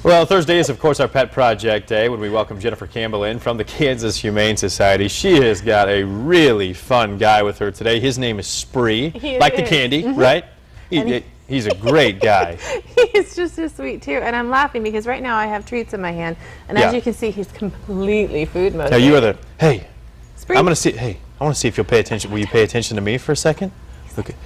Well, Thursday is, of course, our Pet Project Day when we welcome Jennifer Campbell in from the Kansas Humane Society. She has got a really fun guy with her today. His name is Spree, like the candy, right? He's a great guy. He's just so sweet, too. And I'm laughing because right now I have treats in my hand. And as you can see, he's completely food motivated. Now, you are the, hey, Spree. I'm going to see, hey, I want to see if you'll pay attention. Will you pay attention to me for a second? Look at,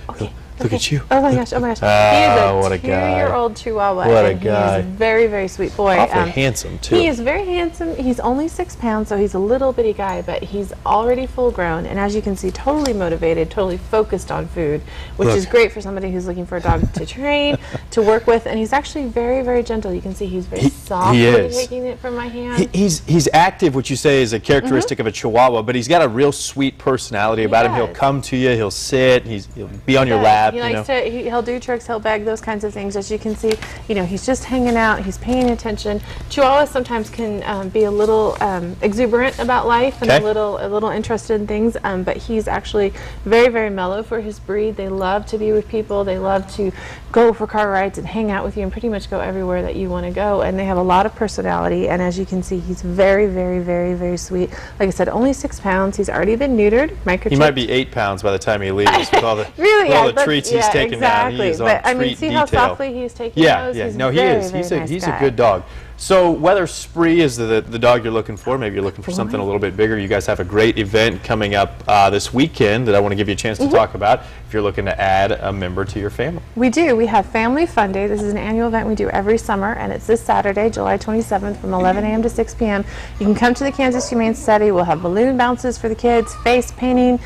look at you. Oh my gosh, oh my gosh. Oh, he is a 2-year-old Chihuahua. What a and guy. He's a very, very sweet boy. Awfully handsome, too. He is very handsome. He's only 6 pounds, so he's a little bitty guy, but he's already full grown. And as you can see, totally motivated, totally focused on food, which is great for somebody who's looking for a dog to train, to work with. And he's actually very, very gentle. You can see he's very softly taking it from my hand. He's active, which you say is a characteristic of a Chihuahua, but he's got a real sweet personality about him. He'll come to you, he'll sit, he'll be on your lap. He likes to, he'll do tricks, he'll beg, those kinds of things. As you can see, you know, he's just hanging out, he's paying attention. Chihuahuas sometimes can be a little exuberant about life and a little interested in things, but he's actually very, very mellow for his breed. They love to be with people. They love to go for car rides and hang out with you and pretty much go everywhere that you want to go. And they have a lot of personality. And as you can see, he's very, very, very, very sweet. Like I said, only 6 pounds. He's already been neutered, microchipped. He might be 8 pounds by the time he leaves with all the, all the treats he's taking down. He is on I mean, see how softly he's taking those? Yeah, no, he is. He's a good dog. So whether Spree is the dog you're looking for, maybe you're looking for something a little bit bigger, you guys have a great event coming up this weekend that I want to give you a chance to talk about if you're looking to add a member to your family. We do. We have Family Fun Day. This is an annual event we do every summer, and it's this Saturday, July 27th from 11 a.m. to 6 p.m. You can come to the Kansas Humane Society. We'll have balloon bounces for the kids, face painting.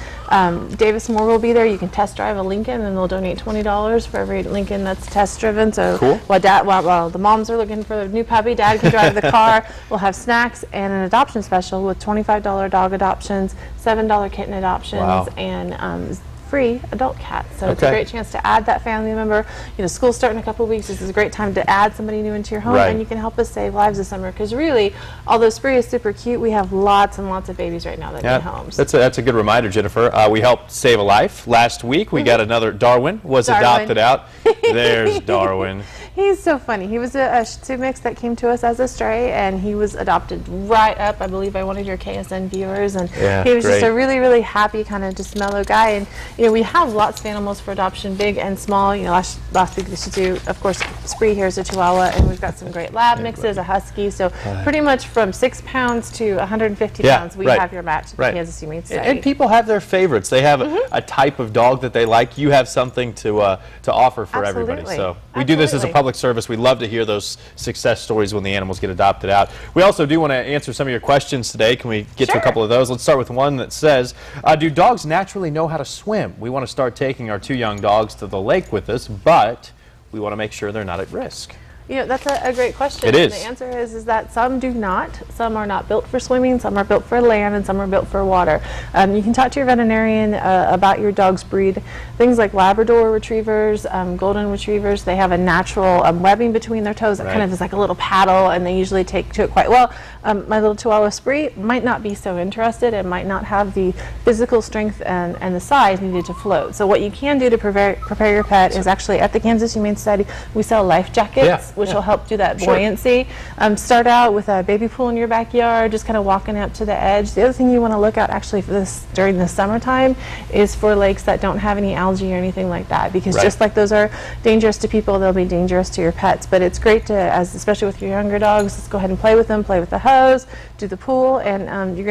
Davis Moore will be there. You can test drive a Lincoln, and they'll donate $20 for every Lincoln that's test driven. So while the moms are looking for a new puppy, Dad can drive the car. We'll have snacks and an adoption special with $25 dog adoptions, $7 kitten adoptions, and free adult cats. So it's a great chance to add that family member. You know, school's starting in a couple of weeks. This is a great time to add somebody new into your home, and you can help us save lives this summer. Because really, although Spree is super cute, we have lots and lots of babies right now that need homes. That's a good reminder, Jennifer. We helped save a life last week. We got another Darwin was adopted out. There's Darwin. He's so funny. He was a Shih Tzu mix that came to us as a stray, and he was adopted right up, I believe, by one of your KSN viewers. And he was just a really, really happy, kind of just mellow guy. And you know, we have lots of animals for adoption, big and small. You know, last week the Shih Tzu, of course, Spree here is a Chihuahua, and we've got some great lab mixes, a Husky. So pretty much from 6 pounds to 150 pounds, we have your match at the Kansas Humane Society. And people have their favorites. They have a type of dog that they like. You have something to offer for everybody. So we do this as a public service. We love to hear those success stories when the animals get adopted out. We also do want to answer some of your questions today. Can we get to a couple of those? Let's start with one that says, do dogs naturally know how to swim? We want to start taking our 2 young dogs to the lake with us, but we want to make sure they're not at risk. You know, that's a great question. It is. And the answer is that some do not. Some are not built for swimming, some are built for land, and some are built for water. You can talk to your veterinarian about your dog's breed. Things like Labrador retrievers, golden retrievers, they have a natural webbing between their toes that kind of is like a little paddle, and they usually take to it quite well. My little Chihuahua Spree might not be so interested and might not have the physical strength and the size needed to float. So what you can do to prepare your pet is actually at the Kansas Humane Society, we sell life jackets, which will help do that buoyancy. Start out with a baby pool in your backyard, just kind of walking up to the edge. The other thing you want to look at actually for this during the summertime is for lakes that don't have any algae or anything like that, because just like those are dangerous to people, they'll be dangerous to your pets. But it's great to, especially with your younger dogs, just go ahead and play with them, play with the hose, do the pool, and you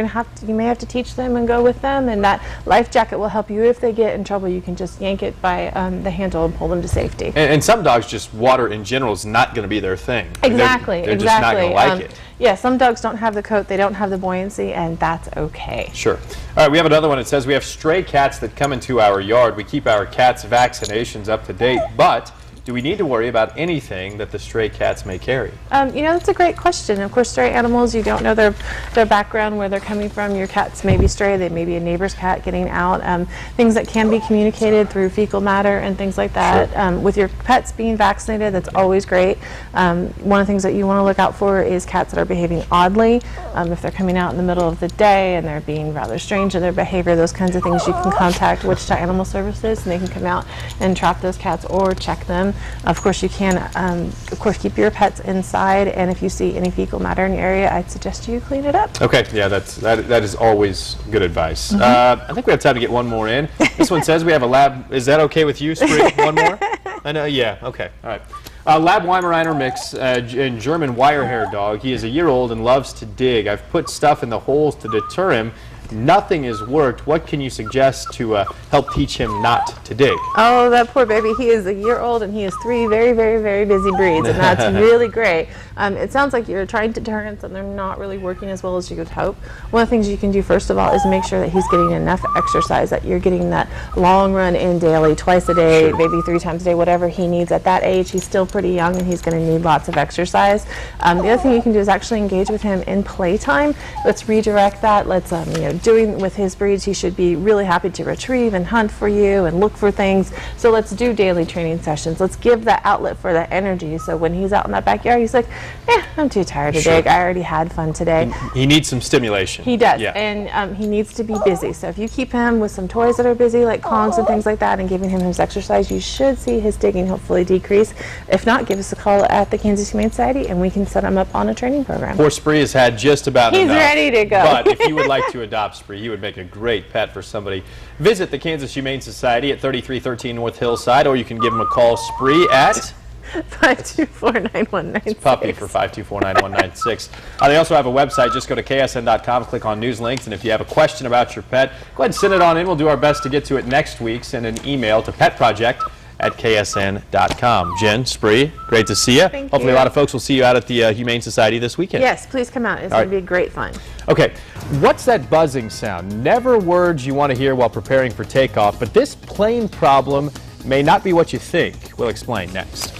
may have to teach them and go with them, and that life jacket will help you. If they get in trouble, you can just yank it by the handle and pull them to safety. And some dogs, just water in general is not going to be their thing. Exactly. They're just not going to like it. Yeah, some dogs don't have the coat, they don't have the buoyancy, and that's okay. Sure. All right, we have another one. It says we have stray cats that come into our yard. We keep our cats' vaccinations up to date, but do we need to worry about anything that the stray cats may carry? You know, that's a great question. Of course, stray animals, you don't know their background, where they're coming from. Your cats may be stray, they may be a neighbor's cat getting out. Things that can be communicated through fecal matter and things like that. With your pets being vaccinated, that's always great. One of the things that you want to look out for is cats that are behaving oddly. If they're coming out in the middle of the day and they're being rather strange in their behavior, those kinds of things, you can contact Wichita Animal Services and they can come out and trap those cats or check them. Of course, you can, of course, keep your pets inside, and if you see any fecal matter in your area, I'd suggest you clean it up. Okay, yeah, that is always good advice. I think we have time to get one more in. This one says we have a lab. Is that okay with you, Spree? One more? I know. Yeah. Okay. All right. Lab weimaraner mix and German wire-haired dog. He is a year old and loves to dig. I've put stuff in the holes to deter him. Nothing has worked. What can you suggest to help teach him not to dig? Oh, that poor baby. He is a year old and he has 3 very, very, very busy breeds, and that's really great. It sounds like you're trying deterrents and they're not really working as well as you would hope. One of the things you can do first of all is make sure that he's getting enough exercise, that you're getting that long run in daily, twice a day, maybe 3 times a day, whatever he needs. At that age, he's still pretty young and he's going to need lots of exercise. The other thing you can do is actually engage with him in playtime. Let's redirect that. Let's, doing with his breeds, he should be really happy to retrieve and hunt for you and look for things. So let's do daily training sessions. Let's give that outlet for that energy. So when he's out in that backyard, he's like, I'm too tired to dig. I already had fun today. He needs some stimulation. He does, and he needs to be busy. So if you keep him with some toys that are busy, like Kongs and things like that, and giving him his exercise, you should see his digging hopefully decrease. If not, give us a call at the Kansas Humane Society, and we can set him up on a training program. Poor Spree has had just about enough. He's ready to go. But if you would like to adopt Spree, he would make a great pet for somebody. Visit the Kansas Humane Society at 3313 North Hillside, or you can give him a call, Spree, at 524-9196. It's puppy for 524-9196. They also have a website. Just go to ksn.com, click on news links, and if you have a question about your pet, go ahead and send it on in. We'll do our best to get to it next week. Send an email to petproject@ksn.com. Jen, Spree, great to see you. Thank Hopefully you. a lot of folks will see you out at the Humane Society this weekend. Yes, please come out. It's going to be great fun. Okay, what's that buzzing sound? Never words you want to hear while preparing for takeoff, but this plane problem may not be what you think. We'll explain next.